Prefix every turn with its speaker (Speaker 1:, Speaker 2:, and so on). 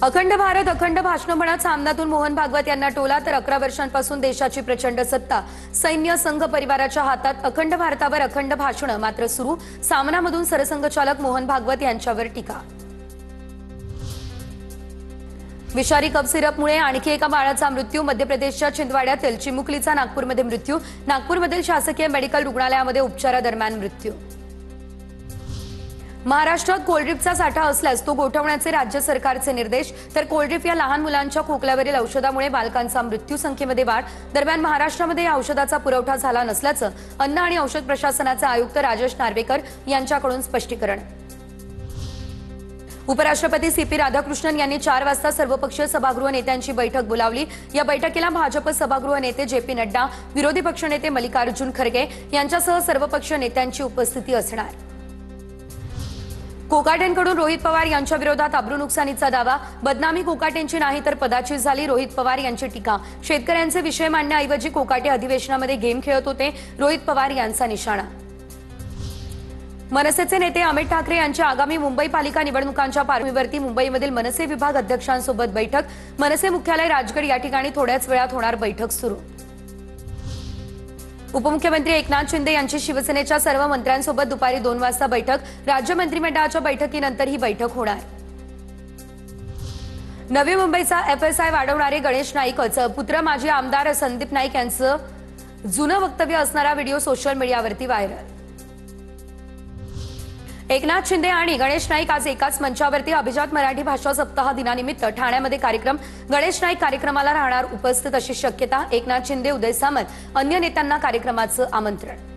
Speaker 1: अखंड भारत अखंड भाषण म्हणत सामनातून मोहन भागवत यांना टोला तर 11 वर्षांपासून देशाची प्रचंड सत्ता सैन्य संघ परिवाराच्या हातात अखंड भारतावर अखंड भाषण मात्र सुरू सामनामधून सरसंघचालक मोहन भागवत यांच्यावर टीका। विषारी कफ सिरपमुळे आणखी एका बाळाचा मृत्यू मध्य प्रदेशच्या छिंदवाड्यातील चिमुकलीचा नागपूरमध्ये मृत्यू नागपूरमधील शासकीय मेडिकल रुग्णालयामध्ये उपचारादरम्यान मृत्यू। महाराष्ट्रात कोल्ड्रिपचा साठा असल्यास तो गोठवण्याचे राज्य सरकारचे निर्देश तर कोल्ड्रिप या लहान मुलांच्या खोकल्यावरील औषधामुळे बालकांचा मृत्यू संख्येमध्ये वाढ दरम्यान महाराष्ट्रामध्ये या औषधाचा पुरवठा झाला नसल्याचं अन्न आणि औषध प्रशासनाचे आयुक्त राजेश नार्वेकर यांच्याकडून स्पष्टीकरण। उपराष्ट्रपती सीपी राधाकृष्णन यांनी 4 वाजता सर्वपक्षीय सभागृह नेत्यांची बैठक बोलावली। या बैठकीला भाजप सभागृह नेते जेपी नड्डा विरोधी पक्षनेते मल्लिकार्जुन खरगे यांच्यासह सर्वपक्षीय नेत्यांची उपस्थिती असणार। कोकाटेंकडून रोहित पवार यांच्या विरोधात अब्रू नुकसानीचा दावा बदनामी कोकाटेंची नाही तर पदाची झाली रोहित पवार यांची टीका। शेतकऱ्यांचे विषय मांडण्याऐवजी कोकाटे अधिवेशनामध्ये गेम खेळत होते रोहित पवार यांचा निशाणा। मनसेचे नेते अमित ठाकरे यांच्या आगामी मुंबई पालिका निवडणुकांच्या पार्श्वभूमीवरती मुंबईमधील मनसे विभाग अध्यक्षांसोबत बैठक मनसे मुख्यालय राजगड या ठिकाणी थोड्याच वेळात होणार बैठक सुरू। उपमुख्यमंत्री एकनाथ शिंदे यांची शिवसेनेच्या सर्व मंत्र्यांसोबत दुपारी 2 वाजता बैठक राज्य मंत्रिमंडळाच्या बैठकीनंतर ही बैठक होणार। नवी मुंबईचा FSI वाढवणारे गणेश नाईकच पुत्र माजी आमदार संदीप नाईक यांचं जुनं वक्तव्य असणारा व्हिडिओ सोशल मीडियावरती व्हायरल। एकनाथ शिंदे आणि गणेश नाईक आज एकाच मंचावरती अभिजात मराठी भाषा सप्ताह दिनानिमित्त ठाण्यामध्ये कार्यक्रम गणेश नाईक कार्यक्रमाला राहणार उपस्थित अशी शक्यता एकनाथ शिंदे उदय सामंत अन्य नेत्यांना कार्यक्रमाचं आमंत्रण।